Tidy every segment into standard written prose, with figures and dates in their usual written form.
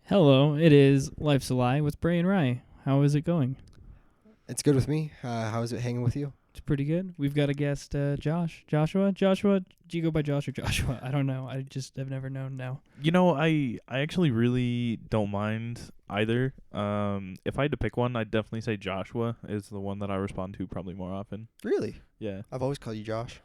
Hello, it is Life's a Lie with Bray and Rye. How is it going? It's good with me. How is it hanging with you? It's pretty good. We've got a guest, Joshua. Joshua, do you go by Josh or Joshua? I don't know. I just have never known now. You know, I actually really don't mind either. If I had to pick one, I'd definitely say Joshua is the one that I respond to probably more often. Really? Yeah. I've always called you Josh.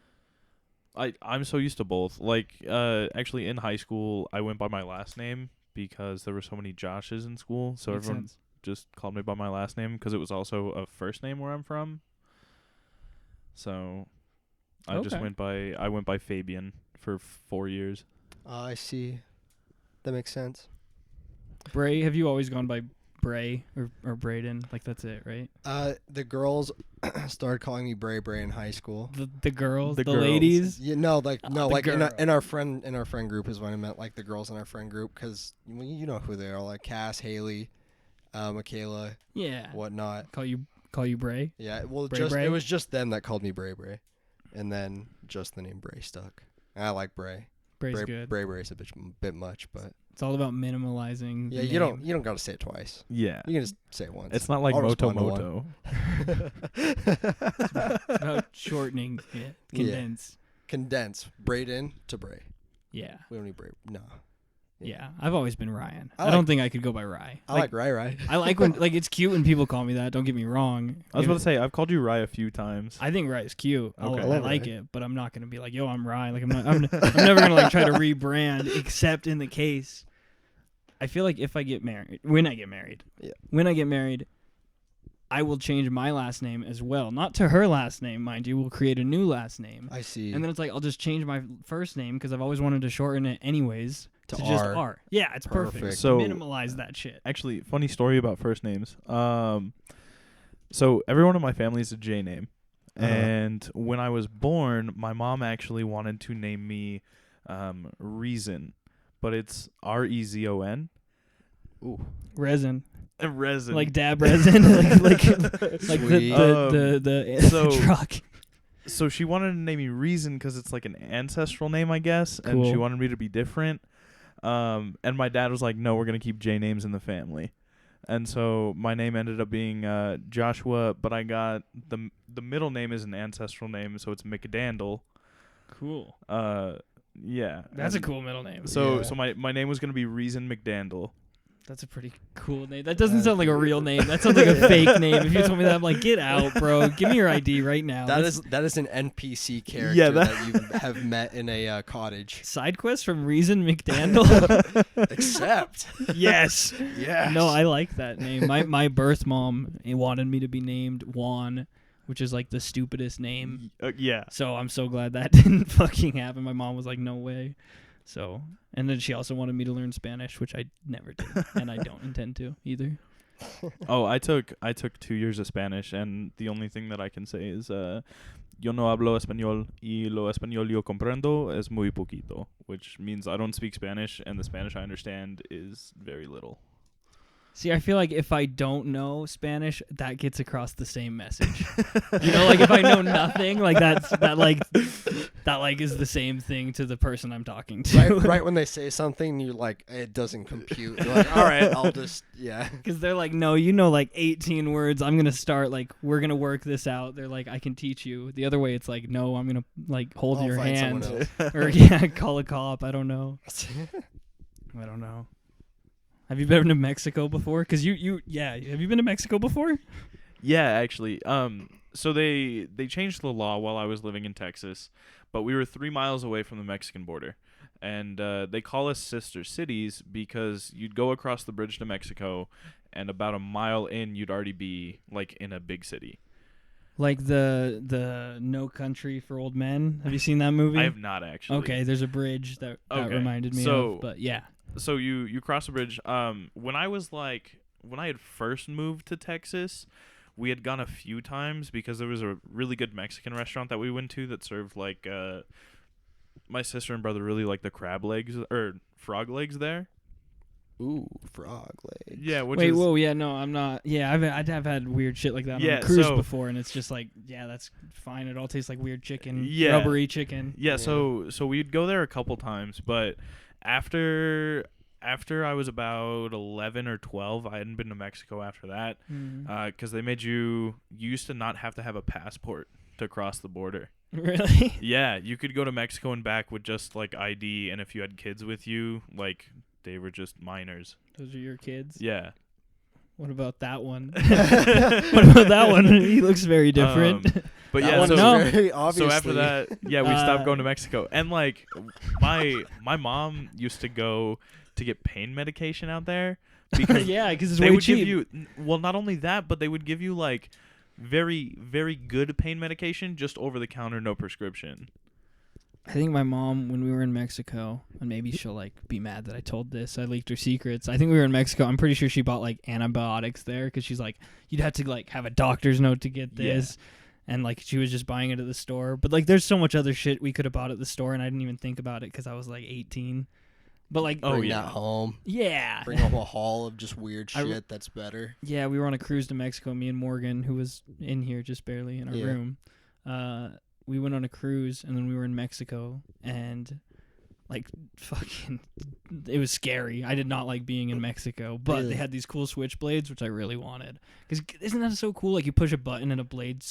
I'm so used to both. Like, actually in high school, I went by my last name because there were so many Joshes in school. So Makes everyone sense. just called me by my last name because it was also a first name where I'm from. So I went by Fabian for 4 years. I see. That makes sense. Bray, have you always gone by Bray or Braden? Like, that's it, right? The girls started calling me Bray in high school. The girls, The the girls. ladies. Yeah, no, like The in our friend group is what I meant, like the girls in our friend group, because you know who they are, like Cass, Haley, Michaela, Yeah. whatnot. Call you Bray? Yeah, well, Bray? it was just them that called me Bray, and then just the name Bray stuck. And I like Bray. Bray's good. Bray's a bit much, but It's all about minimalizing. yeah, the you name. don't gotta say it twice. Yeah. You can just say it once. It's not like I'll Moto respond to Moto. It's about shortening it. Condense. Condense Braden to Bray. Yeah. We don't need Bray. No. Yeah. I've always been Ryan. I I don't like- think I could go by Rye. I like Rai. I like when it's cute when people call me that. Don't get me wrong. I was about to say, I've called you Rye a few times. I think Rye is cute. Okay. I I love like Rye. it, but I'm not gonna be like, yo, I'm Rye. Like I'm never gonna like try to rebrand, except in the case. I feel like if I get married, when I get married, I will change my last name as well. Not to her last name, mind you. We'll create a new last name. I see. And then it's like, I'll just change my first name because I've always wanted to shorten it anyways To just R. R. Yeah, it's perfect. Perfect. So- minimalize that shit. Actually, funny story about first names. So everyone in my family is a J name. Uh-huh. And when I was born, my mom actually wanted to name me Reason, but it's Rezon. Ooh. Resin. Resin. Like dab resin. like Sweet. the So- truck. So she wanted to name me Reason because it's like an ancestral name, I guess, and she Cool. wanted me to be different. And my dad was like, "No, we're gonna keep J names in the family." And so my name ended up being Joshua, but I got the middle name is an ancestral name, so it's McDandle. Cool. Yeah. That's a and cool middle name. So Yeah. so my name was gonna be Reason McDandle. That's a pretty cool name. That doesn't sound like a real name. That sounds like a fake name. If you told me that, I'm like, get out, bro. Give me your ID right now. That is an NPC character Yeah, that you have met in a cottage. Side quest from Reason McDandle. Except. Yes. Yes. No, I like that name. My birth mom wanted me to be named Juan, which is like the stupidest name. Yeah. So I'm so glad that didn't fucking happen. My mom was like, no way. So, and then she also wanted me to learn Spanish, which I never did, and I don't intend to either. Oh, I took 2 years of Spanish, and the only thing that I can say is yo no hablo español y lo español yo comprendo es muy poquito, which means I don't speak Spanish, and the Spanish I understand is very little. See, I feel like if I don't know Spanish, that gets across the same message. You know, like if I know nothing, like that is the same thing to the person I'm talking to. Right when they say something, you're like, it doesn't compute. You're like, all right, I'll just, yeah. Because they're like, no, you know, like 18 words. I'm gonna start like we're gonna work this out. They're like, I can teach you. The other way, it's like, no, I'm gonna like hold I'll your find hand someone else. or yeah, call a cop. I don't know. I don't know. Have you been to Mexico before? Because have you been to Mexico before? Yeah, actually. So they changed the law while I was living in Texas, but we were 3 miles away from the Mexican border. And they call us sister cities because you'd go across the bridge to Mexico, and about a mile in, you'd already be like in a big city. Like the No Country for Old Men. Have you seen that movie? I have not actually. Okay, there's a bridge that Okay, reminded me so- of. But yeah. So you cross the bridge. When I had first moved to Texas, we had gone a few times because there was a really good Mexican restaurant that we went to that served like my sister and brother really like the crab legs or frog legs there. Ooh, frog legs. Yeah, which Wait, is whoa, yeah, no, I'm not. Yeah, I've had weird shit like that on Yeah, a cruise so- before, and it's just like, yeah, that's fine. It all tastes like weird chicken, Yeah. rubbery chicken. yeah. So we'd go there a couple times, but after after I was about 11 or 12, I hadn't been to Mexico after that, because they made you used to not have to have a passport to cross the border. Really? Yeah, you could go to Mexico and back with just like ID, and if you had kids with you, like they were just minors. Those are your kids? Yeah. What about that one? What about that one? He looks very different. But That yeah, one so, is very so obviously. after that, yeah, we stopped going to Mexico. And like my mom used to go to get pain medication out there because yeah, because it's they way would cheap. give you not only that, but they would give you like very, very good pain medication, just over the counter, no prescription. I think my mom, when we were in Mexico, and maybe she'll like be mad that I told this, I leaked her secrets. I think we were in Mexico. I'm pretty sure she bought like antibiotics there because she's like, you'd have to like have a doctor's note to get this. Yeah. And like she was just buying it at the store. But like there's so much other shit we could have bought at the store, and I didn't even think about it because I was like 18. But like, Bring that home. Yeah. Bring home a haul of just weird shit that's better. Yeah, we were on a cruise to Mexico, me and Morgan, who was in here just barely in our room. We went on a cruise, and then we were in Mexico, and like fucking, it was scary. I did not like being in Mexico, but they had these cool switchblades, which I really wanted. Because isn't that so cool? Like you push a button and a blade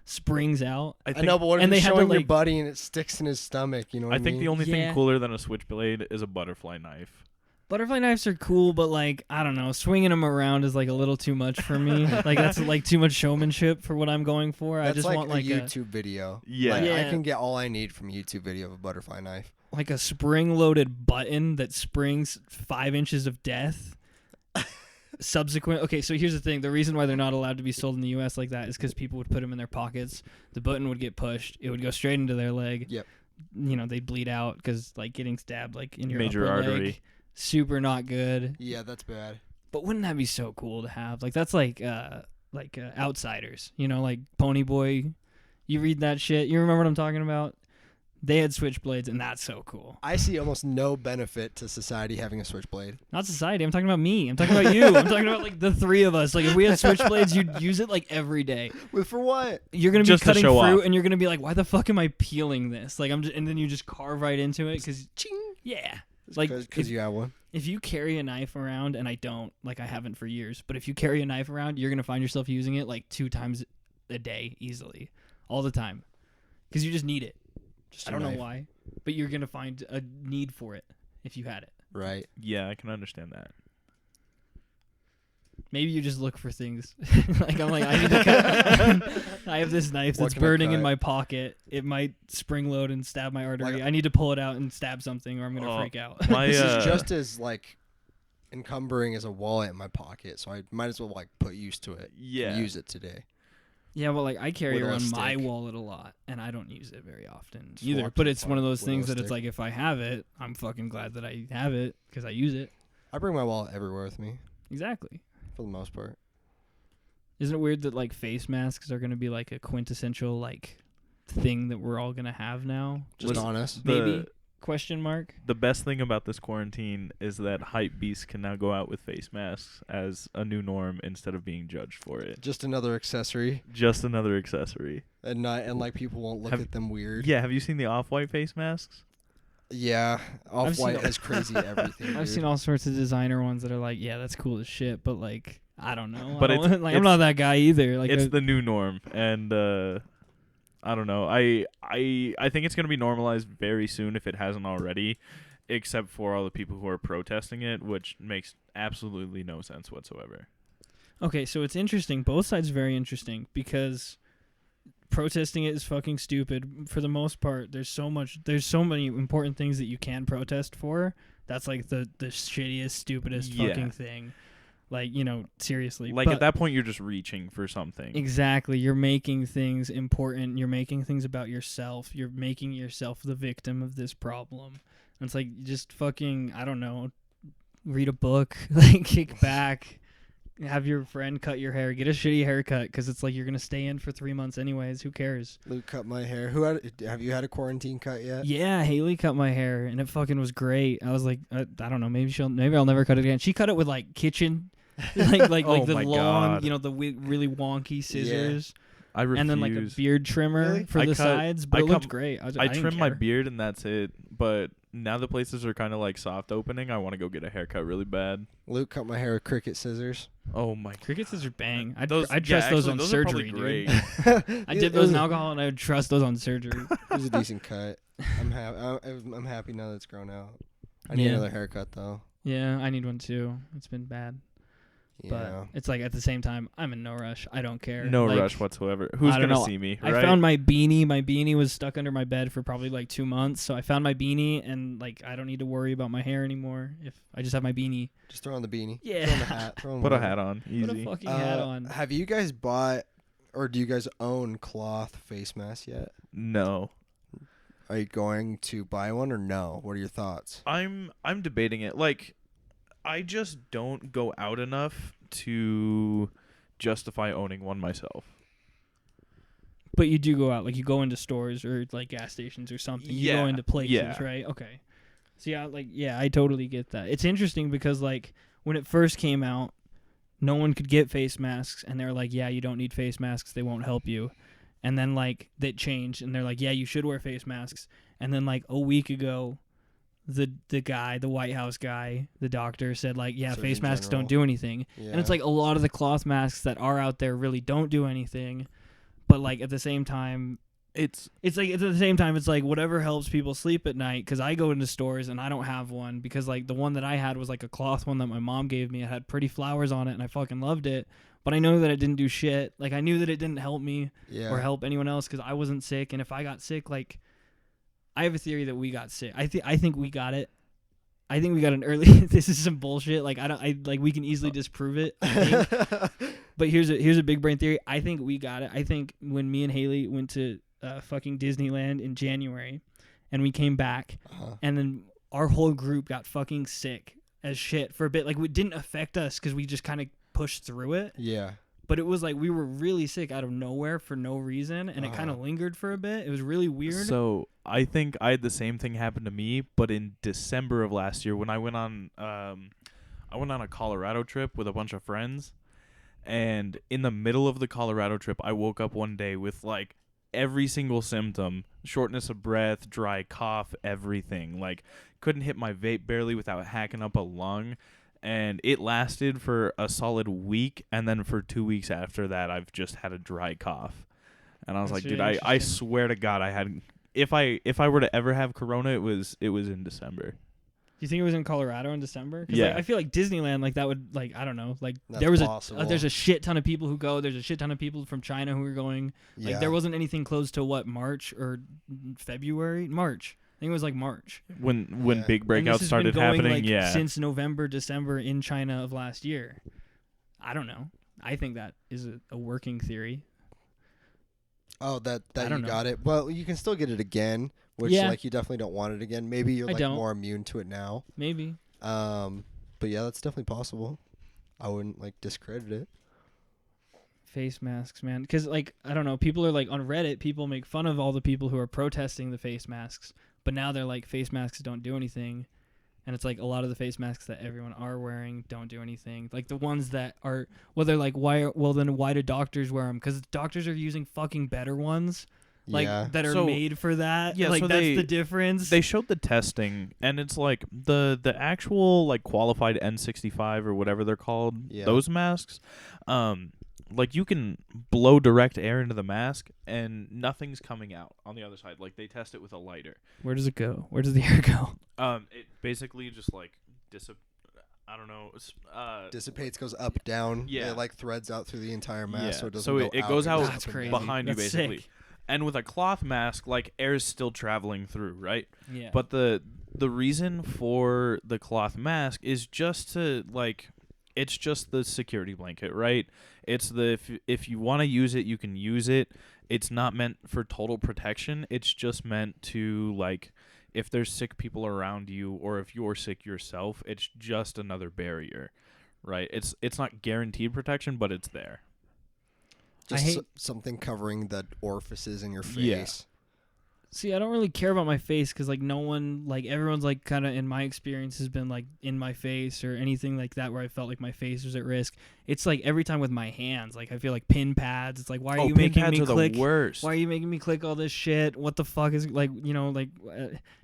springs out. I know, but what if and you're they showing had to, your buddy and it sticks in his stomach? You know what I mean? I think the only thing cooler than a switchblade is a butterfly knife. Butterfly knives are cool, but like I don't know, swinging them around is like a little too much for me. Like that's like too much showmanship for what I'm going for. That's I just like want like a YouTube video. Yeah. Like, I can get all I need from a YouTube video of a butterfly knife. Like a spring-loaded button that springs 5 inches of death. Okay, so here's the thing. The reason why they're not allowed to be sold in the U.S. like that is because people would put them in their pockets. The button would get pushed. It would go straight into their leg. Yep. You know, they'd bleed out because like getting stabbed like in your major upper artery. leg. Super not good. Yeah, that's bad. But wouldn't that be so cool to have? Like that's like Outsiders. You know, like Pony Boy. You read that shit. You remember what I'm talking about? They had switchblades, and that's so cool. I see almost no benefit to society having a switchblade. Not society. I'm talking about me. I'm talking about you. I'm talking about like the three of us. Like if we had switchblades, you'd use it like every day. For what? You're gonna be Just to cutting show fruit, off. and you're gonna be like, "Why the fuck am I peeling this?" Like and then you just carve right into it because, yeah, like because you have one. If you carry a knife around, and I don't, like I haven't for years, but if you carry a knife around, you're gonna find yourself using it like 2 times a day easily, all the time, because you just need it. I don't know why, but you're going to find a need for it if you had it. Right. Yeah, I can understand that. Maybe you just look for things. Like I'm like, I need to cut. I have this knife that's burning in my pocket. It might spring load and stab my artery. Like, I need to pull it out and stab something or I'm going to freak out. This is just as like encumbering as a wallet in my pocket, so I might as well like put use to it. Yeah. And use it today. Yeah, well, like I carry With a around stick. my wallet a lot, and I don't use it very often Just either. walk But to it's the one of park those with a things that stick. it's like if I have it, I'm fucking glad that I have it because I use it. I bring my wallet everywhere with me Exactly. for the most part. Isn't it weird that like face masks are going to be like a quintessential like thing that we're all going to have now? Just honest. Maybe? Question mark. The best thing about this quarantine is that hype beasts can now go out with face masks as a new norm instead of being judged for it. Just another accessory, Just another accessory. and like people won't look at them weird. Yeah, have you seen the off-white face masks? Yeah, Off-White seen- has crazy everything. I've seen all sorts of designer ones that are like, yeah, that's cool as shit, but like, I don't know. But I'm not that guy either. Like, It's the new norm, and I don't know. I think it's gonna be normalized very soon if it hasn't already, except for all the people who are protesting it, which makes absolutely no sense whatsoever. okay, so it's interesting. Both sides very interesting because protesting it is fucking stupid for the most part. There's so many important things that you can protest for. That's like the shittiest, stupidest fucking thing. Like, you know, seriously. Like, at that point, you're just reaching for something. Exactly. You're making things important. You're making things about yourself. You're making yourself the victim of this problem. And it's like, just fucking, I don't know, read a book, like, kick back, have your friend cut your hair, get a shitty haircut, because it's like you're going to stay in for 3 months anyways. Who cares? Luke cut my hair. Have you had a quarantine cut yet? Yeah, Haley cut my hair, and it fucking was great. I was like, I don't know, maybe I'll never cut it again. She cut it with, like, kitchen... like Oh the my long, God. you know, the really wonky scissors, I refuse. and then like a beard trimmer Really? for the sides. But it looked great. I trim my care. beard and that's it. But now the places are kind of like soft opening. I want to go get a haircut really bad. Luke cut my hair with Cricut scissors. Oh my! Cricket scissors bang. I'd Those, trust those actually, on those are probably surgery, great. dude. I dip those in alcohol and I would trust those on surgery. It was a decent cut. I'm happy now that it's grown out. I need another haircut though. Yeah, I need one too. It's been bad. Yeah. But it's like at the same time, I'm in no rush. I don't care. No like, rush whatsoever. Who's I don't gonna know. see me? I Right? found my beanie. My beanie was stuck under my bed for probably like 2 months. So I found my beanie, and like I don't need to worry about my hair anymore if I just have my beanie. Just throw on the beanie. Yeah. Throw on the hat. Throw on Put a whatever. hat on. Put Easy. a fucking hat on. Have you guys bought or do you guys own cloth face masks yet? No. Are you going to buy one or no? What are your thoughts? I'm debating it. Like, I just don't go out enough to justify owning one myself. But you do go out, like you go into stores or like gas stations or something. You go Yeah, into places, yeah. right? Okay. So yeah, I totally get that. It's interesting because like when it first came out, no one could get face masks, and they're like, yeah, you don't need face masks. They won't help you. And then like that changed, and they're like, yeah, you should wear face masks. And then like a week ago, the White House guy, the doctor said like, yeah, Surgeon face masks General. don't do anything. Yeah. And it's like a lot of the cloth masks that are out there really don't do anything. But like at the same time, it's like whatever helps people sleep at night. Because I go into stores and I don't have one because like the one that I had was like a cloth one that my mom gave me. It had pretty flowers on it and I fucking loved it. But I know that it didn't do shit. Like I knew that it didn't help me or help anyone else because I wasn't sick. And if I got sick, like I have a theory that we got sick. I think we got it. I think we got an early. This is some bullshit. Like we can easily disprove it. I think. But here's a big brain theory. I think we got it. I think when me and Haley went to fucking Disneyland in January, and we came back, and then our whole group got fucking sick as shit for a bit. Like it didn't affect us because we just kind of pushed through it. Yeah. But it was like we were really sick out of nowhere for no reason, and it kind of lingered for a bit. It was really weird. So I think I had the same thing happen to me, but in December of last year when I went on a Colorado trip with a bunch of friends, and in the middle of the Colorado trip, I woke up one day with like every single symptom: shortness of breath, dry cough, everything. Like couldn't hit my vape barely without hacking up a lung. And it lasted for a solid week, and then for 2 weeks after that, I've just had a dry cough. And I was That's like, really dude, I swear to God, I had. If I were to ever have corona, it was in December. Do you think it was in Colorado in December? 'Cause, Yeah. like, I feel like Disneyland, like that would, like I don't know, like That's possible. there's a shit ton of people who go. There's a shit ton of people from China who are going. Like there wasn't anything close to what March or February? March. I think it was like March. When big And breakouts this has started been going, happening, like, yeah. since November, December in China of last year. I don't know. I think that is a working theory. Oh, that I you don't know. got it. Well, you can still get it again, which Yeah. like you definitely don't want it again. Maybe you're I like don't. more immune to it now. Maybe. But yeah, that's definitely possible. I wouldn't like discredit it. Face masks, man. Because, like, I don't know. People are like on Reddit, people make fun of all the people who are protesting the face masks. But now they're like, face masks don't do anything. And it's like a lot of the face masks that everyone are wearing don't do anything. Like the ones that are, well, they're like, why do doctors wear them? Because doctors are using fucking better ones. Like Yeah. that are So- made for that. Yeah, like so that's they- the difference. They showed the testing, and it's like the actual like qualified N95 or whatever they're called. Yeah. Those masks, like you can blow direct air into the mask and nothing's coming out on the other side. Like they test it with a lighter. Where does it go? Where does the air go? It basically just like I don't know. Dissipates, goes up, down. Yeah. It like threads out through the entire mask, Yeah. so it doesn't So go it out. goes out That's crazy. behind you That's basically. sick. And with a cloth mask, like air is still traveling through, right? Yeah. But the reason for the cloth mask is just to like, it's just the security blanket, right? It's the if you want to use it, you can use it. It's not meant for total protection. It's just meant to like, if there's sick people around you or if you're sick yourself, it's just another barrier, right? It's not guaranteed protection, but it's there. Just I hate- something covering the orifices in your face. Yeah. See, I don't really care about my face because, like, no one, like, everyone's, like, kind of, in my experience, has been, like, in my face or anything like that where I felt like my face was at risk. It's, like, every time with my hands. Like, I feel like pin pads. It's like, why are you pin making pads me are click? the worst. Why are you making me click all this shit? What the fuck is, like, you know, like,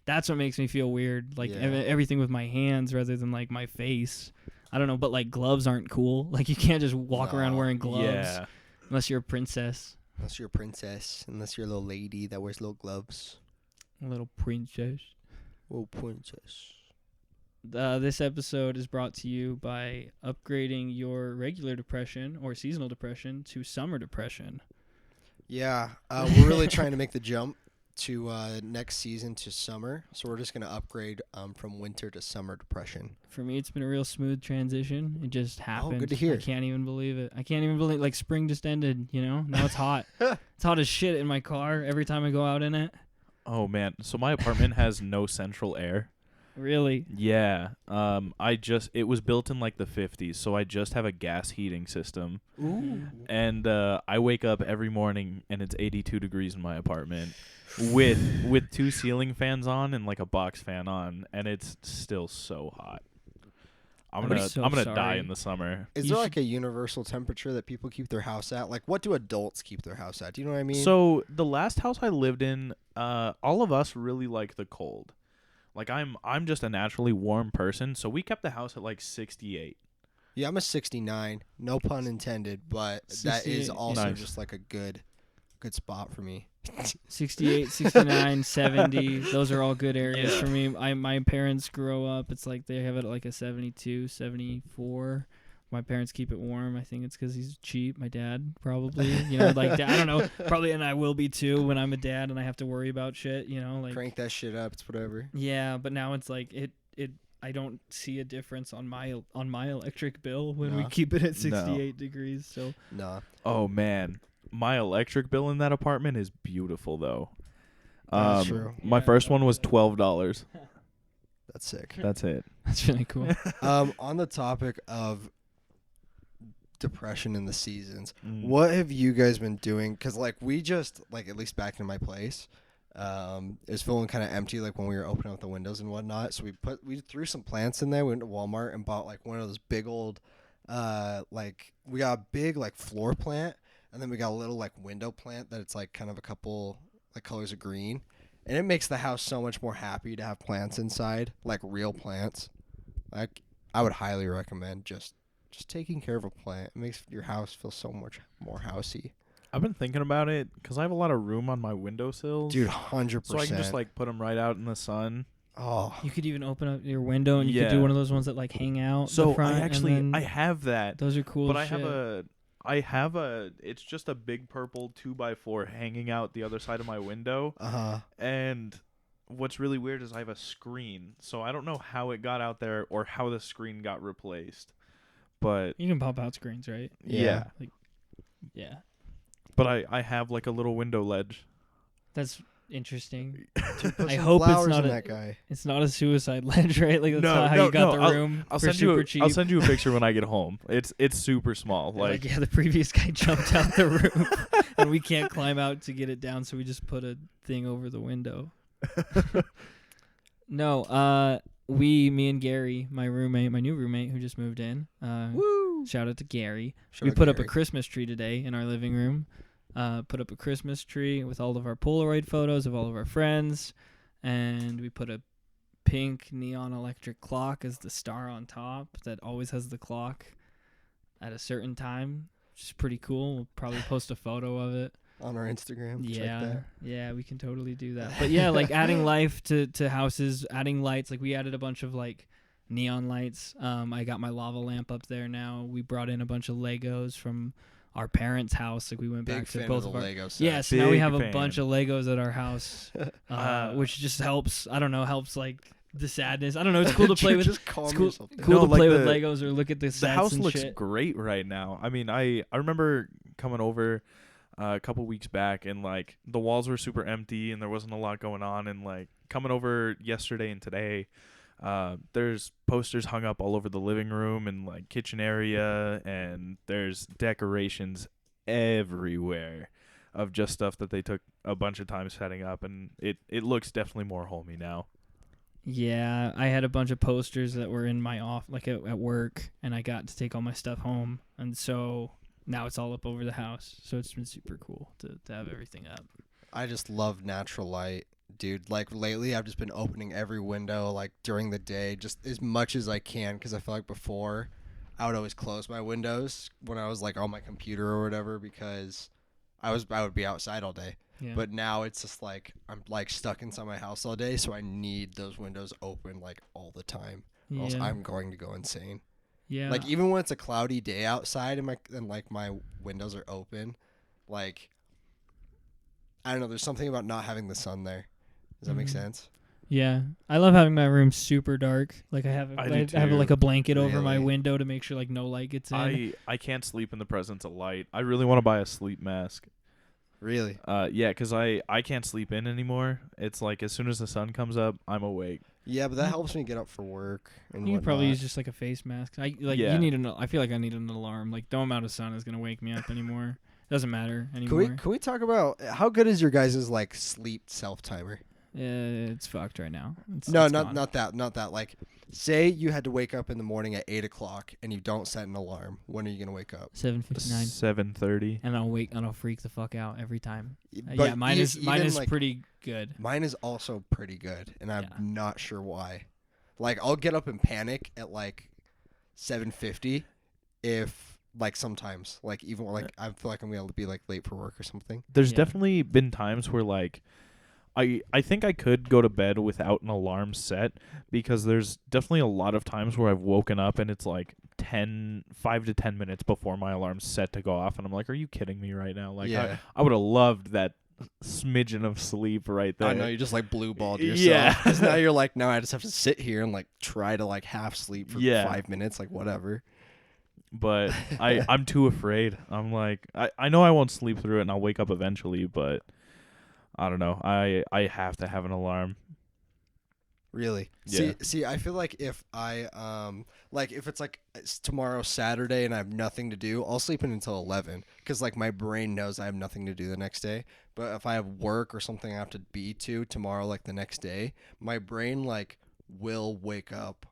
that's what makes me feel weird. Like, everything with my hands rather than, like, my face. I don't know, but, like, gloves aren't cool. Like, you can't just walk around wearing gloves unless you're a princess. Unless you're a princess. Unless you're a little lady that wears little gloves. A little princess. Oh, princess. This episode is brought to you by upgrading your regular depression or seasonal depression to summer depression. Yeah, we're really trying to make the jump to next season to summer. So we're just going to upgrade from winter to summer depression. For me, it's been a real smooth transition. It just happened. Oh, good to hear. I can't even believe it. I can't even believe, like, spring just ended, you know? Now it's hot. It's hot as shit in my car every time I go out in it. Oh man, so my apartment has no central air. Really? Yeah. It was built in like the 50s, so I just have a gas heating system. Ooh. And I wake up every morning and it's 82 degrees in my apartment with 2 ceiling fans on and like a box fan on, and it's still so hot. I'm gonna die in the summer. Is there like a universal temperature that people keep their house at? Like, what do adults keep their house at? Do you know what I mean? So the last house I lived in, all of us really like the cold. Like I'm just a naturally warm person, so we kept the house at like 68. Yeah, I'm a 69. No pun intended, but that is also just like a good spot for me. 68, 69, 70. Those are all good areas for me. My parents grow up. It's like they have it at like a 72, 74. My parents keep it warm. I think it's because he's cheap. My dad, probably. You know, like, I don't know. Probably, and I will be too when I'm a dad and I have to worry about shit, you know. Like, crank that shit up. It's whatever. Yeah, but now it's like, I don't see a difference on my electric bill when we keep it at 68 degrees. So. Nah. Oh, man. My electric bill in that apartment is beautiful, though. That's true. My first one was $12. That's sick. That's it. That's really cool. On the topic of depression in the seasons, what have you guys been doing? Because, like, we just, like, at least back in my place, it was feeling kind of empty, like, when we were opening up the windows and whatnot. So we threw some plants in there. We went to Walmart and bought, like, one of those big old, we got a big, like, floor plant. And then we got a little, like, window plant that it's, like, kind of a couple, like, colors of green. And it makes the house so much more happy to have plants inside, like real plants. Like, I would highly recommend just taking care of a plant. It makes your house feel so much more housey. I've been thinking about it because I have a lot of room on my windowsills. Dude, 100%. So I can just, like, put them right out in the sun. Oh. You could even open up your window and you could do one of those ones that, like, hang out. So the front, I have that. Those are cool. But as shit. it's just a big purple 2x4 hanging out the other side of my window. Uh-huh. And what's really weird is I have a screen. So I don't know how it got out there or how the screen got replaced. But you can pop out screens, right? Yeah. Yeah. But I have like a little window ledge. That's interesting. I hope it's not that guy. It's not a suicide ledge, right? Like that's not how you got the room. I'll for super cheap. I'll send you a picture when I get home. It's super small. Like yeah, the previous guy jumped out the roof, and we can't climb out to get it down, so we just put a thing over the window. No, me and Gary, my new roommate who just moved in. Woo! Shout out to Gary. We put up a Christmas tree today in our living room. Put up a Christmas tree with all of our Polaroid photos of all of our friends, and we put a pink neon electric clock as the star on top that always has the clock at a certain time, which is pretty cool. We'll probably post a photo of it on our Instagram. Yeah, we can totally do that. But yeah, like adding life to houses, adding lights. Like we added a bunch of like neon lights. I got my lava lamp up there now. We brought in a bunch of Legos from our parents' house. Like we went back to both of our Lego sets. Yes, now we have a bunch of Legos at our house, which just helps. I don't know, helps like the sadness. I don't know. It's cool to play with. Just calm yourself down. Cool to play with Legos or look at the sets. The house and looks shit. great right now. I mean, I remember coming over a couple weeks back and like the walls were super empty and there wasn't a lot going on, and like coming over yesterday and today. There's posters hung up all over the living room and like kitchen area, and there's decorations everywhere. of just stuff that they took a bunch of time setting up, and it looks definitely more homey now. Yeah, I had a bunch of posters that were in my at work, and I got to take all my stuff home, and so now it's all up over the house. So it's been super cool to have everything up. I just love natural light, dude. Like lately, I've just been opening every window like during the day, just as much as I can, because I feel like before, I would always close my windows when I was like on my computer or whatever, because I would be outside all day. Yeah. But now it's just like I'm like stuck inside my house all day, so I need those windows open like all the time, or else I'm going to go insane. Yeah. Like even when it's a cloudy day outside and my windows are open, like I don't know, there's something about not having the sun there. Does that make sense? Yeah. I love having my room super dark. Like I have like a blanket over my Really? window to make sure like no light gets in. I can't sleep in the presence of light. I really want to buy a sleep mask. Really? Yeah, because I can't sleep in anymore. It's like as soon as the sun comes up, I'm awake. Yeah, but that helps me get up for work and You whatnot. could probably use just like a face mask. I feel like I need an alarm. Like no amount of sun is gonna wake me up anymore. Doesn't matter anymore. Can we talk about how good is your guys' like sleep self timer? It's fucked right now. It's Not that. Like, say you had to wake up in the morning at 8:00 and you don't set an alarm. When are you gonna wake up? 7:59. 7:30. And I'll freak the fuck out every time. But mine is like, pretty good. Mine is also pretty good, and I'm not sure why. Like, I'll get up and panic at like 7:50 if. Like sometimes, like even like I feel like I'm gonna be like late for work or something. There's definitely been times where like I think I could go to bed without an alarm set, because there's definitely a lot of times where I've woken up and it's like 5 to 10 minutes before my alarm's set to go off, and I'm like, are you kidding me right now? Like I would have loved that smidgen of sleep right there. I know, you just like blue balled yourself. Yeah. Because now you're like, now I just have to sit here and like try to like half sleep for 5 minutes, like whatever. But I'm too afraid. I'm like, I know I won't sleep through it and I'll wake up eventually, but I don't know. I have to have an alarm. Really? Yeah. See, I feel like if I like if it's like it's tomorrow Saturday and I have nothing to do, I'll sleep in until 11, because like my brain knows I have nothing to do the next day. But if I have work or something I have to be to tomorrow, like the next day, my brain like will wake up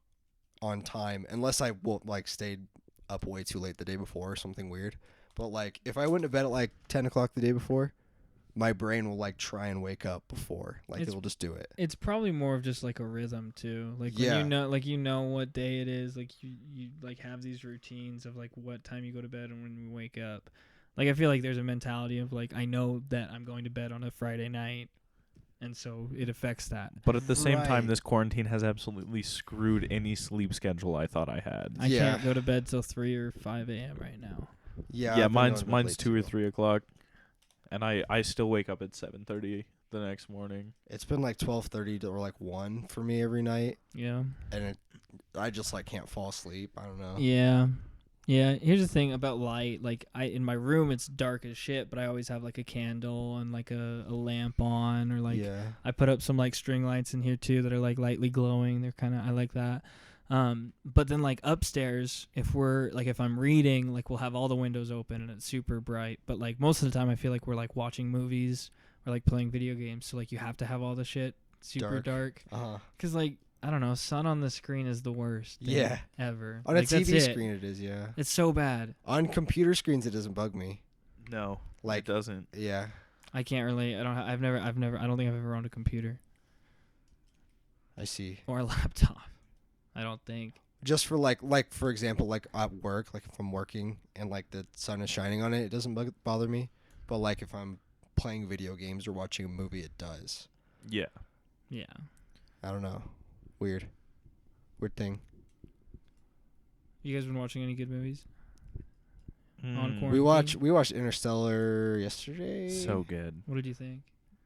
on time, unless I will like stayed up way too late the day before or something weird. But like if I went to bed at like 10:00 the day before, my brain will like try and wake up before, like it'll just do it. It's probably more of just like a rhythm too. Like when you know what day it is, like you like have these routines of like what time you go to bed and when you wake up. Like I feel like there's a mentality of like, I know that I'm going to bed on a Friday night, and so it affects that. But at the same time, this quarantine has absolutely screwed any sleep schedule I thought I had. I can't go to bed till 3 or 5 a.m. right now. Yeah, mine's 2 or 3 o'clock, and I still wake up at 7:30 the next morning. It's been like 12:30 or like 1 for me every night. Yeah. And I just like can't fall asleep. I don't know. Yeah. Yeah, here's the thing about light. Like in my room it's dark as shit, but I always have like a candle and like a lamp on, or like I put up some like string lights in here too that are like lightly glowing. They're I like that. But then like upstairs, if I'm reading, like we'll have all the windows open and it's super bright. But like most of the time I feel like we're like watching movies or like playing video games, so like you have to have all the shit super dark. Cuz like I don't know, sun on the screen is the worst thing ever. On like, a TV screen it is, yeah. It's so bad. On computer screens it doesn't bug me. No, like it doesn't. Yeah. I can't relate. I don't think I've ever owned a computer. I see. Or a laptop. I don't think. Just for like for example, like at work, like if I'm working and like the sun is shining on it, it doesn't bother me. But like if I'm playing video games or watching a movie, it does. Yeah. Yeah. I don't know. Weird thing. You guys been watching any good movies? On quarantine? We watched Interstellar yesterday. So good. What did you think?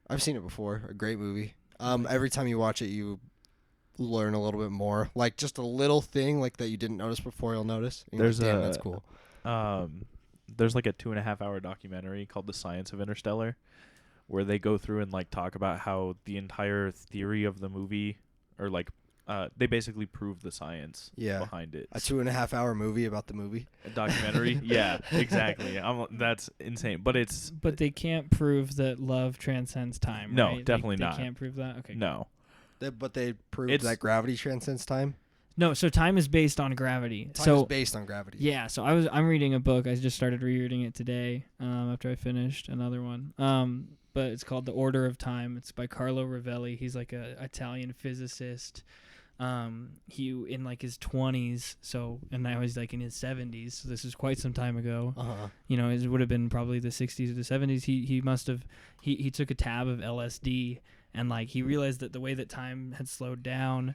I've seen it before. A great movie. Every time you watch it, you learn a little bit more. Like just a little thing like that you didn't notice before, you'll notice. There's damn, that's cool. There's like a 2.5-hour documentary called The Science of Interstellar, where they go through and like talk about how the entire theory of the movie, or like they basically prove the science Yeah. behind it. A 2.5-hour movie about the movie. A documentary. Yeah, exactly. That's insane. But it's But they can't prove that love transcends time. No, right? definitely they not. Can't prove that. Okay. no. But they proved It's- that gravity transcends time. No. So time is based on gravity. Time so is based on gravity. yeah. So I'm reading a book. I just started rereading it today. After I finished another one. But it's called The Order of Time. It's by Carlo Rovelli. He's like a Italian physicist. He in like his 20s. So and now he's like in his 70s. So this is quite some time ago. You know, it would have been probably the 60s or the 70s. He must have he took a tab of LSD and like he realized that the way that time had slowed down,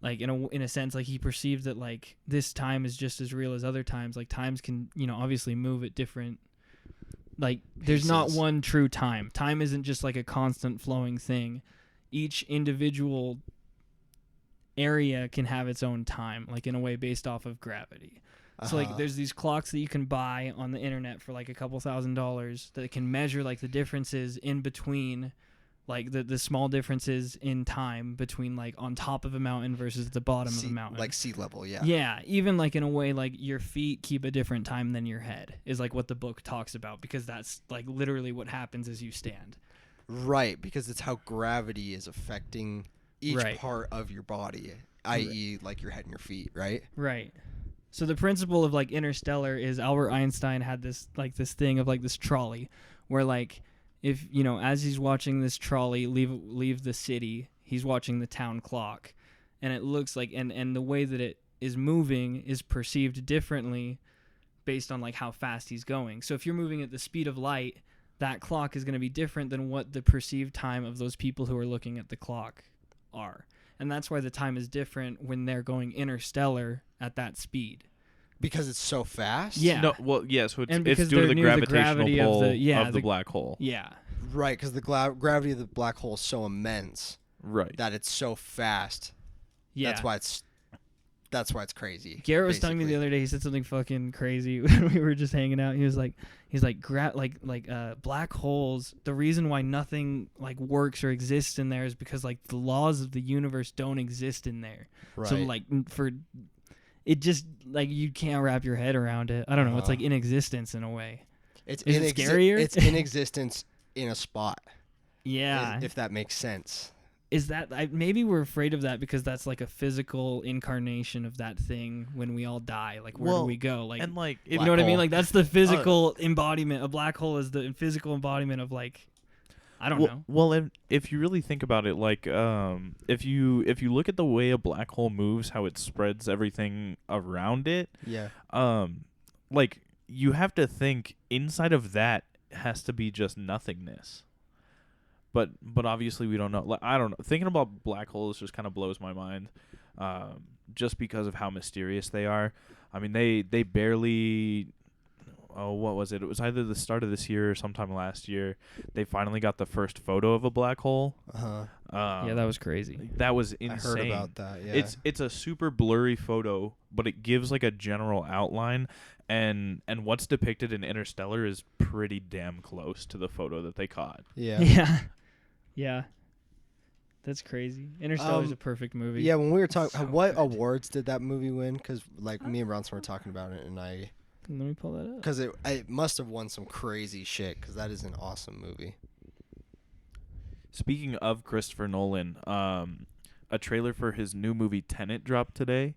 like in a sense, like he perceived that like this time is just as real as other times. Like times can, you know, obviously move at different, like there's not Pieces. one true time. Time isn't just like a constant flowing thing. Each individual area can have its own time, like in a way based off of gravity. So like there's these clocks that you can buy on the internet for like a couple $1,000s that can measure like the differences in between, like the small differences in time between like on top of a mountain versus the bottom of a mountain. like sea level. Yeah. Yeah, even like in a way like your feet keep a different time than your head is like what the book talks about, because that's like literally what happens as you stand. Right, because it's how gravity is affecting each Right. part of your body, i.e., like your head and your feet. Right. Right. So the principle of like Interstellar is Albert Einstein had this thing of like this trolley where like if, you know, as he's watching this trolley leave the city, he's watching the town clock, and it looks like and the way that it is moving is perceived differently based on like how fast he's going. So if you're moving at the speed of light, that clock is going to be different than what the perceived time of those people who are looking at the clock are. And that's why the time is different when they're going interstellar at that speed. Because it's so fast. Yeah. No, well, yeah, so And it's because due to they're the near the gravitational gravity of pull the- the black hole. Yeah. Right, because the gravity of the black hole is so immense Right. that it's so fast. Yeah. That's why it's crazy. Garrett was telling me the other day, he said something fucking crazy when we were just hanging out. He's like black holes, the reason why nothing like works or exists in there is because like the laws of the universe don't exist in there. Right. So like for it just like you can't wrap your head around it. I don't know, it's like in existence in a way. Is it scarier? It's in existence in a spot. Yeah. If that makes sense. Is that maybe we're afraid of that because that's like a physical incarnation of that thing when we all die. Like where do we go? Like, and like you know what I mean? Like that's the physical embodiment. A black hole is the physical embodiment of like, I don't know. Well, and if you really think about it, like if you look at the way a black hole moves, how it spreads everything around it, Yeah. like you have to think inside of that has to be just nothingness. But obviously we don't know. Like, I don't know. Thinking about black holes just kind of blows my mind, just because of how mysterious they are. I mean, they barely. Oh, what was it? It was either the start of this year or sometime last year. They finally got the first photo of a black hole. Yeah, that was crazy. That was insane. I heard about that. Yeah. It's a super blurry photo, but it gives like a general outline, and what's depicted in Interstellar is pretty damn close to the photo that they caught. Yeah. Yeah. Yeah. That's crazy. Interstellar is a perfect movie. Yeah, when we were talking, So what good. awards did that movie win? Because like me and Bronson were talking about it, and Let me pull that up. because it must have won some crazy shit. Because that is an awesome movie. Speaking of Christopher Nolan, a trailer for his new movie Tenet dropped today,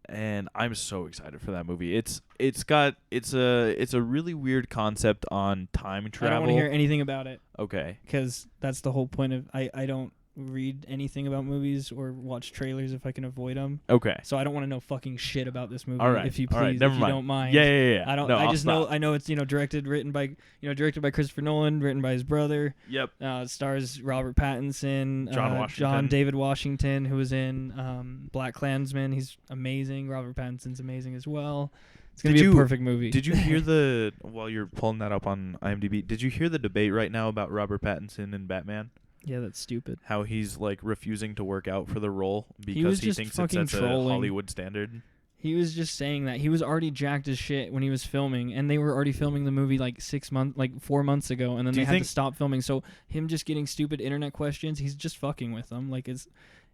and I'm so excited for that movie. It's a really weird concept on time travel. I don't want to hear anything about it Okay. because that's the whole point of I don't read anything about movies or watch trailers if I can avoid them. Okay. So I don't want to know fucking shit about this movie. All right. If you All right. please, Never if mind. you don't mind. Yeah. I don't. No, I I'll just stop. know. I know it's directed by Christopher Nolan, written by his brother. Yep. It stars Robert Pattinson, John Washington. David Washington, who was in Black Klansman. He's amazing. Robert Pattinson's amazing as well. It's gonna be a perfect movie. Did you hear while you're pulling that up on IMDb? Did you hear the debate right now about Robert Pattinson and Batman? Yeah, that's stupid. How he's like refusing to work out for the role was because he just thinks it fucking sets trolling. a Hollywood standard. He was just saying that he was already jacked as shit when he was filming, and they were already filming the movie like 4 months ago, and then Do they you had to think- stop filming. So him just getting stupid internet questions, he's just fucking with them. Like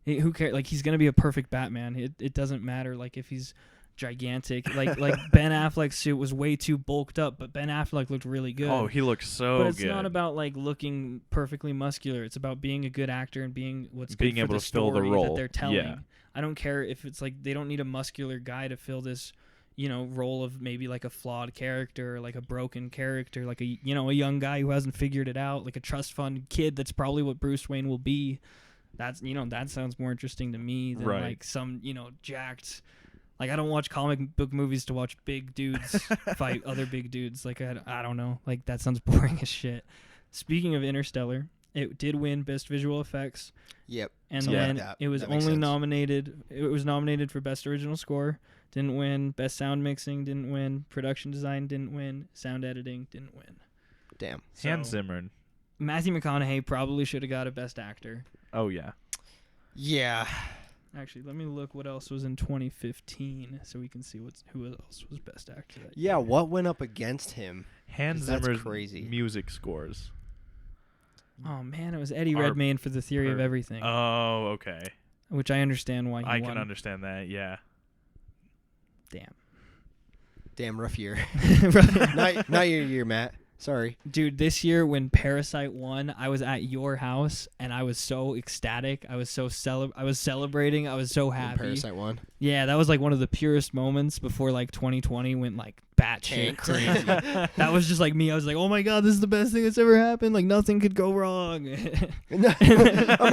Who cares? Like, he's gonna be a perfect Batman. It doesn't matter like if he's gigantic. Like Ben Affleck's suit was way too bulked up, but Ben Affleck looked really good. Oh, he looks so But it's good. not about like looking perfectly muscular. It's about being a good actor and being what's Being good for able the to fill the story role. that they're telling. Yeah. I don't care if it's like they don't need a muscular guy to fill this, role of maybe like a flawed character, or like a broken character, like a young guy who hasn't figured it out, like a trust fund kid. That's probably what Bruce Wayne will be. That's that sounds more interesting to me than like some jacked. Like, I don't watch comic book movies to watch big dudes fight other big dudes. Like, I don't know. Like, that sounds boring as shit. Speaking of Interstellar, it did win Best Visual Effects. Yep. And something then like that. it was That makes only sense. nominated. It was nominated for Best Original Score. Didn't win. Best Sound Mixing. Didn't win. Production Design. Didn't win. Sound Editing. Didn't win. Damn. Hans So, Zimmer. Matthew McConaughey probably should have got a Best Actor. Oh, yeah. Yeah. Actually, let me look what else was in 2015 so we can see who else was Best Actor that Yeah, year. what went up against him? Hans 'Cause that's Zimmer's crazy. music scores. Oh, man, it was Eddie Are Redmayne for The Theory of Everything, Oh, okay. which I understand why he I won. can understand that, yeah. Damn, rough year. Right. not your year, Matt. Sorry. Dude, this year when Parasite won, I was at your house and I was so ecstatic. I was so I was celebrating. I was so When happy. Parasite won. Yeah, that was like one of the purest moments before like 2020 went like batshit Tank. crazy. That was just like me. I was like, oh my god, this is the best thing that's ever happened. Like nothing could go wrong. I'm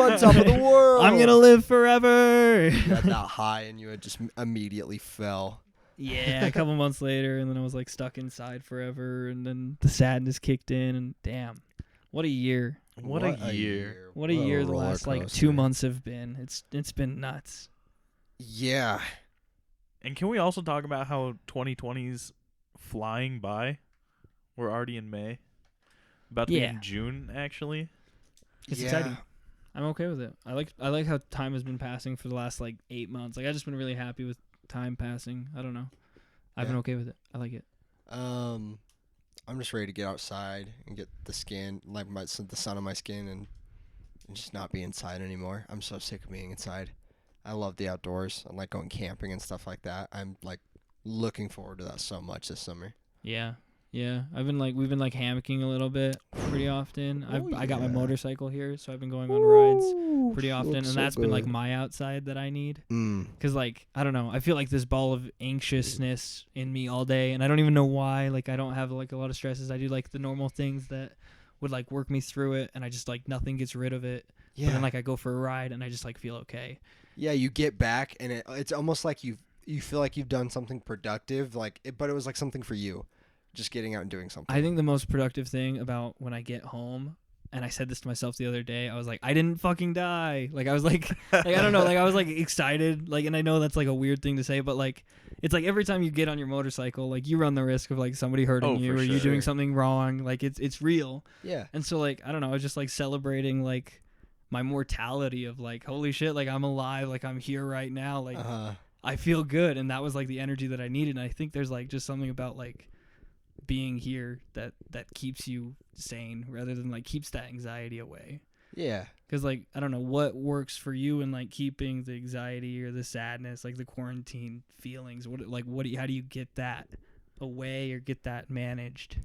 on top of the world. I'm gonna live forever. You got that high and you had just immediately fell. Yeah, a couple months later, and then I was like stuck inside forever, and then the sadness kicked in, and damn, what a year! What a year. What a year the roller last like coaster. 2 months have been. It's been nuts. Yeah. And can we also talk about how 2020's flying by? We're already in May. About to be Yeah. in June, actually. It's Yeah. exciting. I'm okay with it. I like how time has been passing for the last like 8 months. Like I've just been really happy with time passing. I don't know. I've been Yeah. okay with it. I like it. I'm just ready to get outside and get the skin, like the sun on my skin, and just not be inside anymore. I'm so sick of being inside. I love the outdoors. I like going camping and stuff like that. I'm like looking forward to that so much this summer. Yeah. Yeah. We've been like hammocking a little bit pretty often. I got my yeah. motorcycle here, so I've been going on rides pretty often, and looks so that's been like good. my outside that I need. Mm. Cause like I don't know, I feel like this ball of anxiousness in me all day, and I don't even know why. Like I don't have like a lot of stresses. I do like the normal things that would like work me through it, and I just like nothing gets rid of it. Yeah. But then like I go for a ride, and I just like feel okay. Yeah, you get back and it's almost like you feel like you've done something productive, but it was like something for you, just getting out and doing something. I think the most productive thing about when I get home, and I said this to myself the other day, I was like, I didn't fucking die. Like I was like I don't know, like I was like excited, like, and I know that's like a weird thing to say, but like it's like every time you get on your motorcycle, like you run the risk of like somebody hurting you for or you doing sure. something wrong. Like it's real. Yeah. And so like I don't know, I was just like celebrating like my mortality of like holy shit, like I'm alive, like I'm here right now, like I feel good, and that was like the energy that I needed. And I think there's like just something about like being here that keeps you sane rather than like keeps that anxiety away. Yeah. Because like I don't know what works for you in like keeping the anxiety or the sadness, like the quarantine feelings. How do you get that away or get that managed?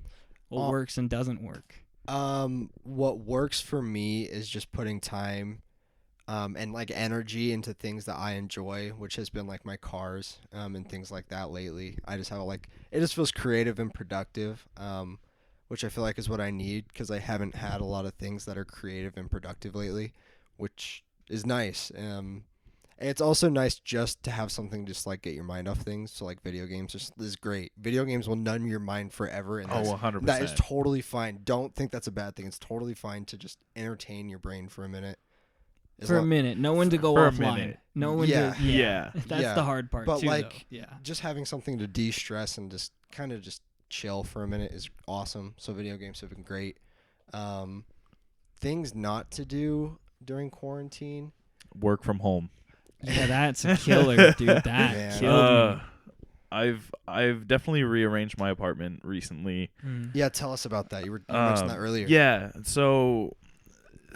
What works and doesn't work? What works for me is just putting time and like energy into things that I enjoy, which has been like my cars and things like that lately. I just have it just feels creative and productive, which I feel like is what I need because I haven't had a lot of things that are creative and productive lately, which is nice. And it's also nice just to have something just like get your mind off things. So like video games is great. Video games will numb your mind forever, and 100%. that is totally fine. Don't think that's a bad thing. It's totally fine to just entertain your brain for a minute. For a minute, no one to go for a offline. minute. No one Yeah. to Yeah. That's Yeah. the hard part But too. like, though. Yeah. just having something to de-stress and just kind of just chill for a minute is awesome. So video games have been great. Things not to do during quarantine. Work from home. Yeah, that's a killer, dude. That Man. killed me. I've definitely rearranged my apartment recently. Mm. Yeah, tell us about that. You mentioned that earlier. Yeah. So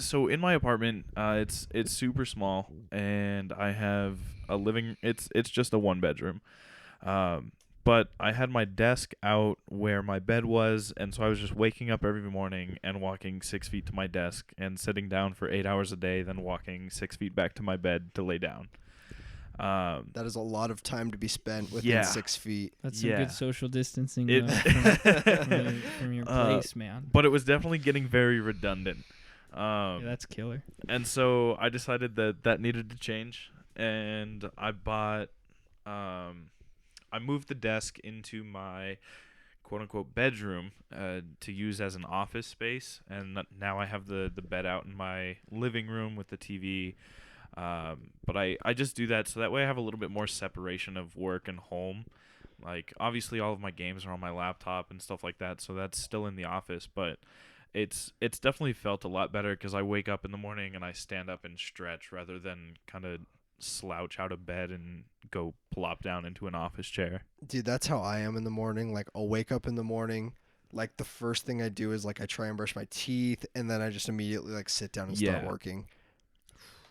So in my apartment, it's super small, and I have a living. It's just a 1 bedroom. But I had my desk out where my bed was, and so I was just waking up every morning and walking 6 feet to my desk and sitting down for 8 hours a day, then walking 6 feet back to my bed to lay down. That is a lot of time to be spent within 6 feet. That's some good social distancing It from your place, man. But it was definitely getting very redundant. Yeah, that's killer. And so I decided that needed to change, and I bought. I moved the desk into my quote-unquote bedroom to use as an office space, and now I have the bed out in my living room with the TV. But I just do that so that way I have a little bit more separation of work and home. Like, obviously all of my games are on my laptop and stuff like that, so that's still in the office, but it's definitely felt a lot better because I wake up in the morning and I stand up and stretch rather than kind of slouch out of bed and go plop down into an office chair. Dude, that's how I am in the morning. Like, I'll wake up in the morning, like the first thing I do is like I try and brush my teeth, and then I just immediately like sit down and start working.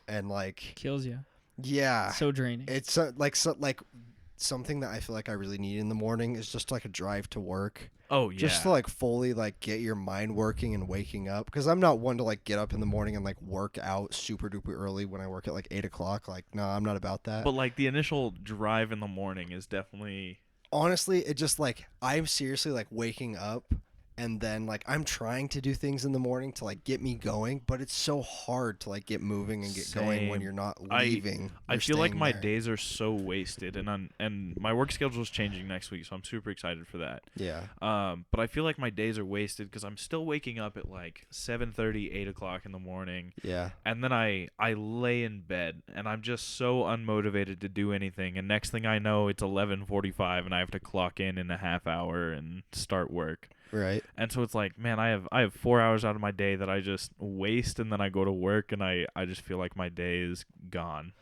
And like kills you. Yeah. So draining. It's like something that I feel like I really need in the morning is just like a drive to work. Oh, yeah. Just to like fully like get your mind working and waking up, because I'm not one to like get up in the morning and like work out super duper early when I work at like 8 o'clock. Like, no, I'm not about that. But like the initial drive in the morning is definitely, honestly, it just like I'm seriously like waking up, and then like I'm trying to do things in the morning to like get me going, but it's so hard to like get moving and get going when you're not leaving. I feel like my days are so wasted, and my work schedule is changing next week, so I'm super excited for that. Yeah. But I feel like my days are wasted because I'm still waking up at like 7:30, 8 o'clock in the morning. Yeah. And then I lay in bed, and I'm just so unmotivated to do anything. And next thing I know, it's 11:45, and I have to clock in a half hour and start work. Right. And so it's like, man, I have 4 hours out of my day that I just waste, and then I go to work, and I just feel like my day is gone.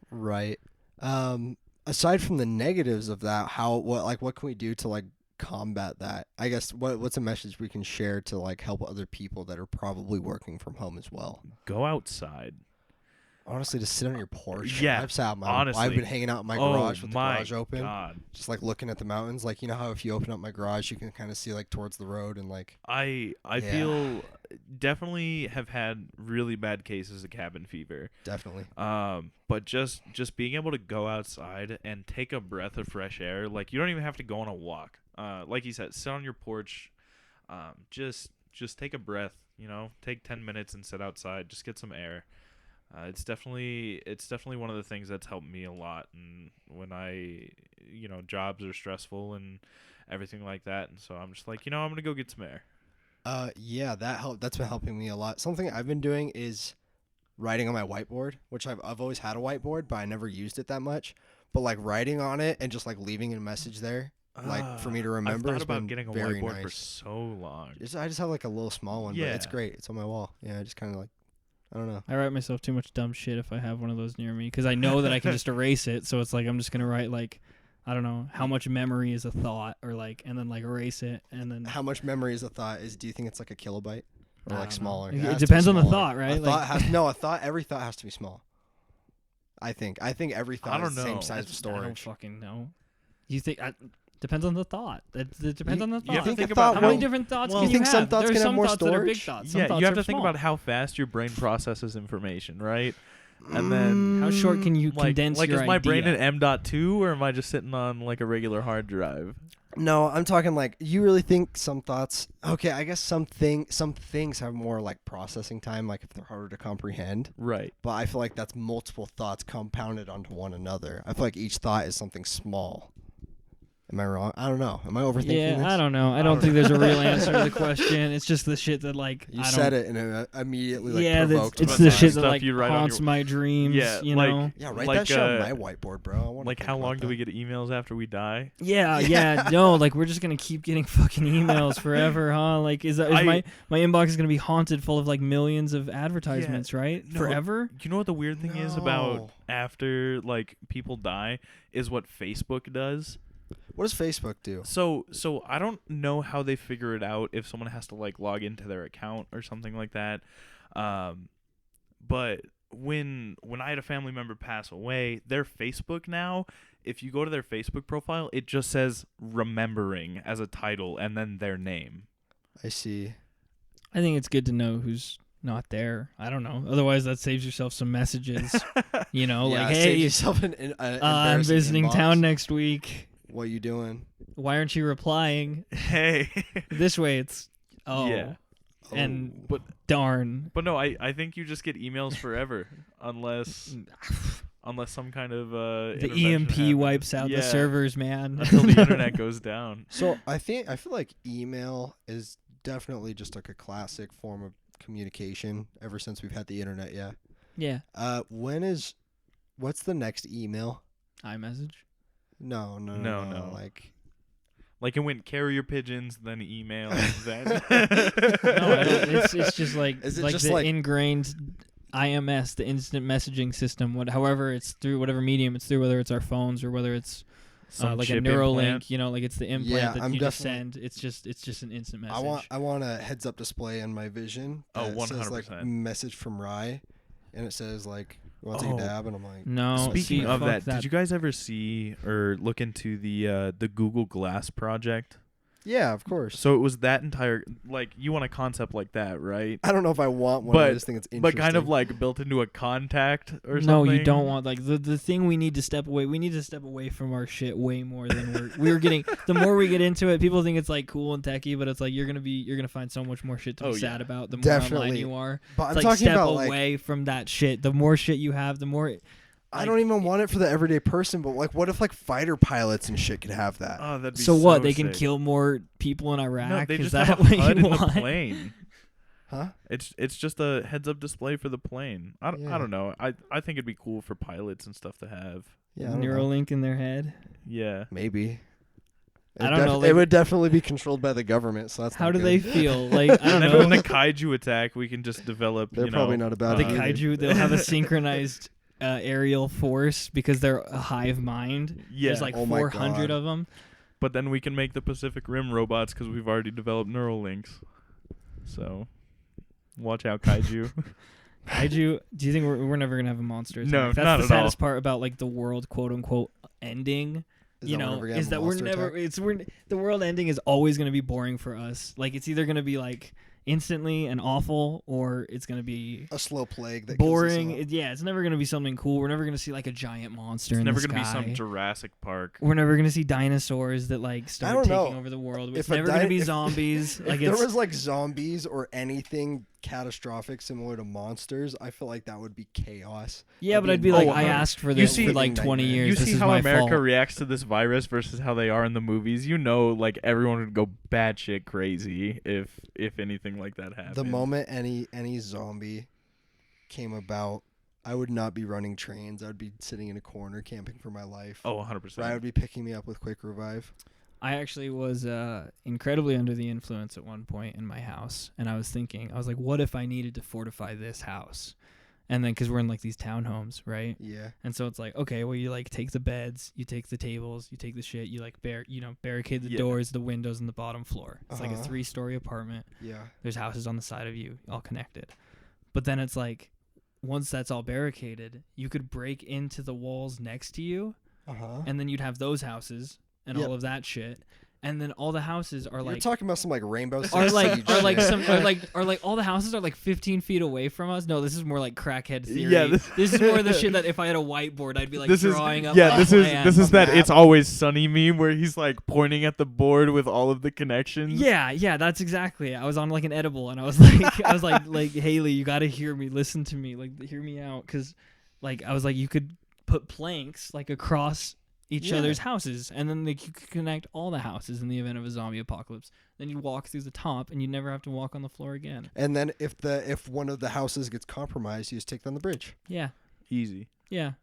Right. Aside from the negatives of that, what can we do to like combat that? I guess what's a message we can share to like help other people that are probably working from home as well? Go outside. Honestly, to sit on your porch. Yeah, I've been hanging out in my garage with the garage open. God. Just like looking at the mountains. Like, you know how if you open up my garage, you can kind of see like towards the road and like. I feel definitely have had really bad cases of cabin fever. Definitely. But just being able to go outside and take a breath of fresh air, like you don't even have to go on a walk. Like you said, sit on your porch. Just take a breath. You know, take 10 minutes and sit outside. Just get some air. It's definitely one of the things that's helped me a lot, and when jobs are stressful and everything like that, and so I'm just like, I'm gonna go get some air. Yeah, that's been helping me a lot. Something I've been doing is writing on my whiteboard, which I've always had a whiteboard, but I never used it that much. But like writing on it and just like leaving a message there, like for me to remember. I've thought about getting a whiteboard nice. For so long. I just have like a little small one, yeah. But it's great. It's on my wall. Yeah, I just kind of like. I don't know. I write myself too much dumb shit if I have one of those near me, because I know that I can just erase it. So it's like I'm just gonna write like, I don't know, how much memory is a thought, or like, and then like erase it, and then. How much memory is a thought? Do you think it's like a kilobyte or like smaller? It depends on the thought, right? Every thought has to be small. I think every thought is the same size of storage. I don't fucking know. You think? Depends on the thought. It depends on the thought. You have to think about how many different thoughts can you think have? some thoughts can have more storage? That are big storage? thoughts. Yeah, you have to think about how fast your brain processes information, right? And then how short can you condense your your is my idea? brain at M.2, or am I just sitting on like a regular hard drive? No, I'm talking like, you really think some thoughts. Okay, I guess some things have more like processing time, like if they're harder to comprehend. Right. But I feel like that's multiple thoughts compounded onto one another. I feel like each thought is something small. Am I wrong? I don't know. Am I overthinking this? I don't know. I don't think there's a real answer to the question. It's just the shit that like you said it and it immediately like provoked. It's the shit that like you write haunts my dreams. Yeah, you know. Yeah, write that shit on my whiteboard, bro. I like how long do we get emails after we die? Yeah. No, like we're just gonna keep getting fucking emails forever, huh? Like my inbox is gonna be haunted full of like millions of advertisements, right? No, Forever. You know what the weird thing is about after like people die is what Facebook does. What does Facebook do? So I don't know how they figure it out if someone has to like log into their account or something like that. But when I had a family member pass away, their Facebook now, if you go to their Facebook profile, it just says remembering as a title and then their name. I see. I think it's good to know who's not there. I don't know. Otherwise, that saves yourself some messages. Like, save hey, yourself an I'm embarrassing visiting inbox. town next week. What you doing? Why aren't you replying? Hey. This way, it's Yeah. and But darn. But no, I think you just get emails forever unless some kind of The intervention EMP happens. wipes out the servers, man. until the internet goes down. So I feel like email is definitely just like a classic form of communication ever since we've had the internet. Yeah. Yeah. What's the next email? iMessage. No. No. Like it went carrier pigeons, then email, then. No, I don't, it's just like Is it like just the like- ingrained IMS, the instant messaging system. However it's through, whatever medium it's through, whether it's our phones or whether it's Some like a chip Neuralink. implant. Like it's the implant Yeah, that I'm you just definitely- send. It's just an instant message. I want a heads up display on my Vision. Oh, that says like 100%. message from Rye, and it says like, "You want to take Oh. a dab?" And I'm like, No. Speaking see, of fuck that, did you guys ever see or look into the Google Glass project? "Yeah, of course." So it was that entire, like, you want a concept like that, right? I don't know if I want one. I just think it's interesting. But kind of like built into a contact or something. No, you don't want like the thing we need to step away. We need to step away from our shit way more than we're getting. The more we get into it, people think it's like cool and techie, but it's like you're gonna find so much more shit to be sad about. The more online Definitely. you are, But it's I'm like talking step about like away from that shit. The more shit you have, the more. I don't even want it for the everyday person. But like, what if like fighter pilots and shit could have that? Oh, that'd be So what? They sick. can kill more people in Iraq. No, they Is just that have a what HUD you in the want? plane. Huh? It's just a heads-up display for the plane. I Yeah. don't know. I think it'd be cool for pilots and stuff to have. Yeah, I don't know. Neuralink in their head. Yeah. Maybe. I don't know, It like- would definitely be controlled by the government. So that's How not do good. they feel? Like I don't And then when know. the kaiju attack, we can just develop. They're you probably know, not about The it either. kaiju, they'll have a synchronized aerial force because they're a hive mind. Yeah. There's like Oh my 400 God. of them. But then we can make the Pacific Rim robots because we've already developed neural links. So, watch out, kaiju. Kaiju. Do you think we're never gonna have a monster attack? No, That's not the at all. saddest part about like the world, quote unquote, ending. Is that we're never gonna have a monster attack? The world ending is always gonna be boring for us. Like it's either gonna be like instantly and awful, or it's gonna be a slow plague that boring. Kills us Yeah, it's never gonna be something cool. We're never gonna see like a giant monster It's in never the gonna sky. be some Jurassic Park. We're never gonna see dinosaurs that like start don't taking know. over the world. If It's a never gonna be if- zombies. if Like there it's was like zombies or anything catastrophic similar to monsters, I feel like that would be chaos. yeah, but I'd I'd be be like, oh, I uh, asked for you this see- for like 20 nightmare. years. You This see is how my America fault. reacts to this virus versus how they are in the movies. You know, like everyone would go batshit crazy if anything like that happened. The moment any zombie came about, I would not be running trains. I would be sitting in a corner camping for my life. Oh, 100%. Ryan would be picking me up with quick revive. I actually was incredibly under the influence at one point in my house, and I was like, what if I needed to fortify this house? And then, because we're in like these townhomes, right? Yeah. And so it's like, okay, well, you like take the beds, you take the tables, you take the shit, you like barricade the Yeah. doors, the windows, and the bottom floor. It's like a Uh-huh. 3-story apartment. Yeah. There's houses on the side of you, all connected. But then it's like, once that's all barricaded, you could break into the walls next to you, Uh-huh. and then you'd have those houses and Yep. all of that shit. And then all the houses are You're like talking about some like Rainbow Six are like Siege are like shit. some are like all the houses are like 15 feet away from us. No, this is more like crackhead theory. Yeah, this is more the shit that if I had a whiteboard, I'd be like this is drawing up. yeah. a This plan. is A that map. It's Always Sunny meme where he's like pointing at the board with all of the connections. Yeah, that's exactly it. I was on like an edible, and I was like Haley, you got to hear me, listen to me, like hear me out, because like I was like, you could put planks like across each Yeah. other's houses, and then you could connect all the houses in the event of a zombie apocalypse. Then you walk through the top, and you never have to walk on the floor again. And then if one of the houses gets compromised, you just take down the bridge. Yeah, Easy. yeah.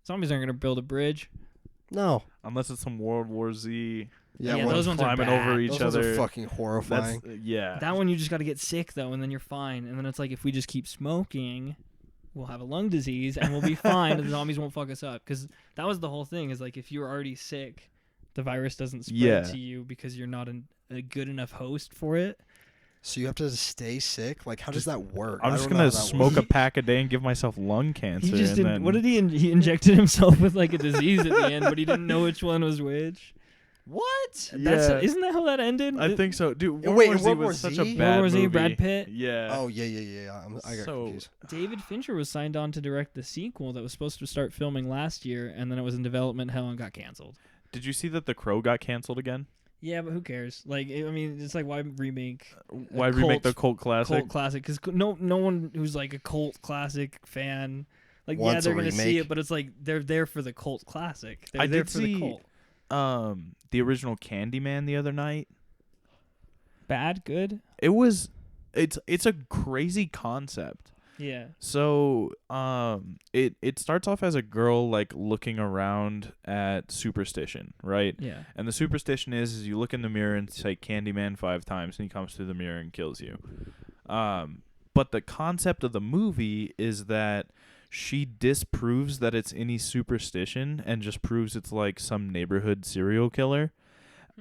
Zombies aren't gonna build a bridge. No. Unless it's some World War Z. Yeah, well, those ones are climbing bad. over each those ones other. are fucking That's horrifying. yeah. That one you just got to get sick though, and then you're fine. And then it's like if we just keep smoking, we'll have a lung disease and we'll be fine, and the zombies won't fuck us up. Because that was the whole thing. Is like if you're already sick, the virus doesn't spread Yeah. to you because you're not a good enough host for it. So you have to stay sick? Like, how does that work? I'm I just don't know gonna how that smoke works. a pack a day and give myself lung cancer. He just and didn't. then What did he? He injected himself with like a disease at the end, but he didn't know which one was which. What? Yeah. Isn't that how that ended? I think so, dude. And World wait, War in Z World War was such a Z? bad World War Z, movie. Brad Pitt? Yeah. Oh, yeah. I got So- confused. David Fincher was signed on to direct the sequel that was supposed to start filming last year, and then it was in development hell and got canceled. Did you see that The Crow got canceled again? Yeah, but who cares? Like, I mean, it's like why remake Why remake the cult classic? cult classic? Because no one who's like a cult classic fan, like Wants they're a gonna see remake. it, but it's like they're there for the cult classic. They're I there did for see- the cult. The original Candyman the other night. Bad, good. It's a crazy concept. Yeah. So, it starts off as a girl like looking around at superstition, right? Yeah. And the superstition is you look in the mirror and say Candyman 5 times, and he comes through the mirror and kills you. But the concept of the movie is that she disproves that it's any superstition and just proves it's like some neighborhood serial killer.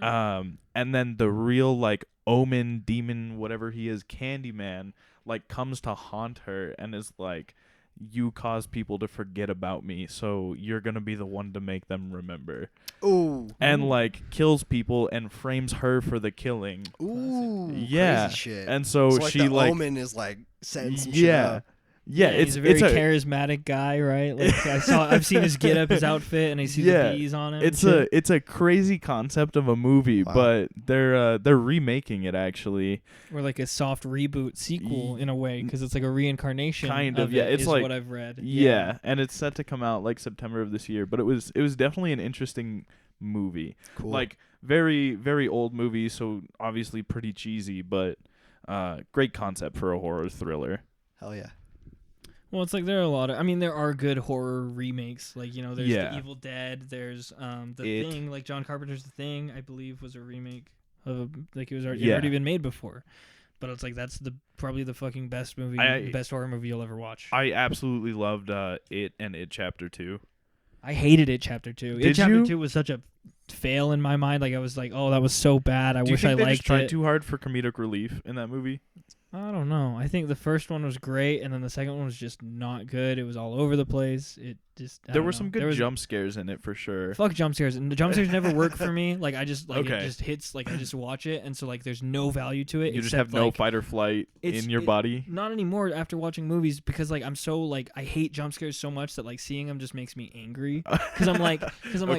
And then the real like omen demon, whatever he is, Candyman, like comes to haunt her and is like, you cause people to forget about me, so you're gonna be the one to make them remember. Ooh. And like kills people and frames her for the killing. Ooh. Yeah. Crazy shit. And so, like she the like Omen is like setting some shit yeah. up. Yeah, he's a very charismatic guy, right? Like I've seen his get up, his outfit, and I see Yeah. the bees on him. it's a crazy concept of a movie, Wow. but they're remaking it actually. or like a soft reboot sequel in a way, because it's like a reincarnation. Kind of, of yeah, it it's is like- what I've read. Yeah, and it's set to come out like September of this year, but it was definitely an interesting movie. Cool. Like very very old movie, so obviously pretty cheesy, but great concept for a horror thriller. Hell yeah. Well, it's like there are a lot of. I mean, there are good horror remakes. Like there's Yeah. The Evil Dead. There's the It. Thing. Like John Carpenter's The Thing, I believe, was a remake of like it was already, Yeah. already been made before. But it's like that's probably the fucking best movie, best horror movie you'll ever watch. I absolutely loved It and It Chapter 2. I hated It Chapter 2. Did It Chapter you? 2 was such a fail in my mind. Like I was like, oh, that was so bad. I Do you wish think I they liked just tried it. too hard for comedic relief in that movie? I don't know. I think the first one was great, and then the second one was just not good. It was all over the place. It just There were some good jump scares in it for sure. Fuck jump scares, and the jump scares never work for me. Like I just like Okay. it just hits. Like I just watch it, and so like there's no value to it. You just except, have no like, fight or flight in your body. Not anymore after watching movies, because like I'm so like I hate jump scares so much that like seeing them just makes me angry. Because I'm like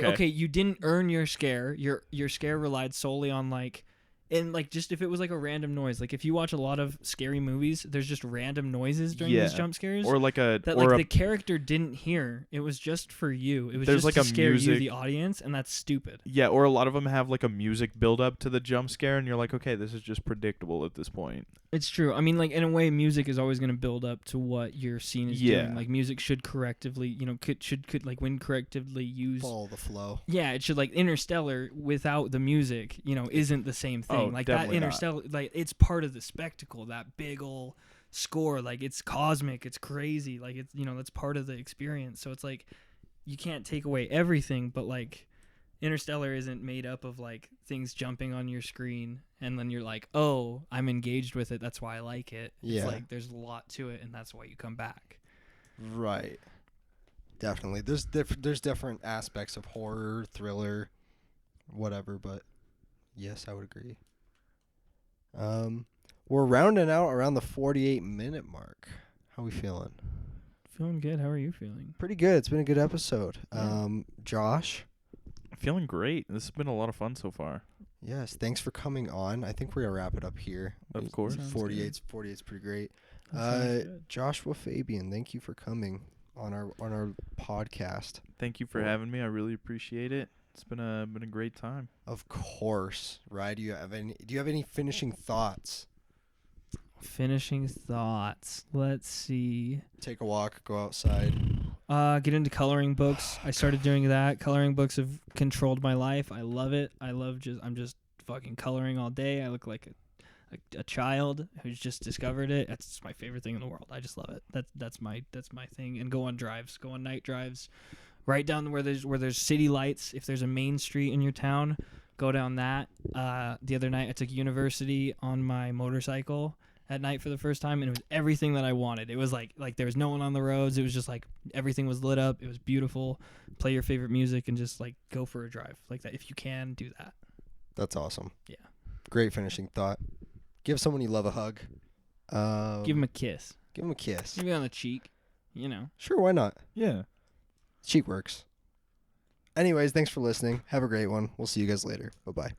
okay, you didn't earn your scare. Your scare relied solely on like. And like just if it was like a random noise, like if you watch a lot of scary movies, there's just random noises during these jump scares, Or like a that or like a the character didn't hear. It was just for you. It was There's just like to a scare you, music- the audience, and that's stupid. yeah, or a lot of them have like a music build up to the jump scare, and you're like, okay, this is just predictable at this point. It's true. I mean, like in a way, music is always going to build up to what your scene is Yeah. doing. Like music should correctively, could like when correctively used. Follow the flow. Yeah, it should like Interstellar without the music, isn't the same thing. Oh, like that definitely not. Interstellar, like it's part of the spectacle. That big ol' score, like it's cosmic, it's crazy. Like it's that's part of the experience. So it's like you can't take away everything, but like Interstellar isn't made up of like things jumping on your screen and then you're like, oh, I'm engaged with it. That's why I like it. Yeah. It's like there's a lot to it, and that's why you come back. Right. Definitely. There's different aspects of horror, thriller, whatever, but yes, I would agree. We're rounding out around the 48-minute mark. How we feeling? Feeling good. How are you feeling? Pretty good. It's been a good episode. Yeah. Josh, Feeling great. This has been a lot of fun so far. yes, thanks for coming on. I think we're going to wrap it up here. Of course. Sounds 48's pretty great. That sounds good. Joshua Fabian, thank you for coming on our podcast. Thank you for having me. I really appreciate it. It's been a great time. Of course, right? Do you have any finishing thoughts? Finishing thoughts. Let's see. Take a walk, go outside. Get into coloring books. I started doing that. Coloring books have controlled my life. I love it. I'm just fucking coloring all day. I look like a child who's just discovered it. That's my favorite thing in the world. I just love it. That's my thing. And go on night drives, right down where there's city lights. If there's a main street in your town, go down that. The other night I took University on my motorcycle at night for the first time, and it was everything that I wanted. It was like there was no one on the roads. It was just like everything was lit up. It was beautiful. Play your favorite music and just like go for a drive like that. If you can, do that. That's awesome. Yeah. Great finishing thought. Give someone you love a hug. Give him a kiss. Give him a kiss. Maybe on the cheek. You know. Sure, why not? Yeah. Cheek works. Anyways, thanks for listening. Have a great one. We'll see you guys later. Bye-bye.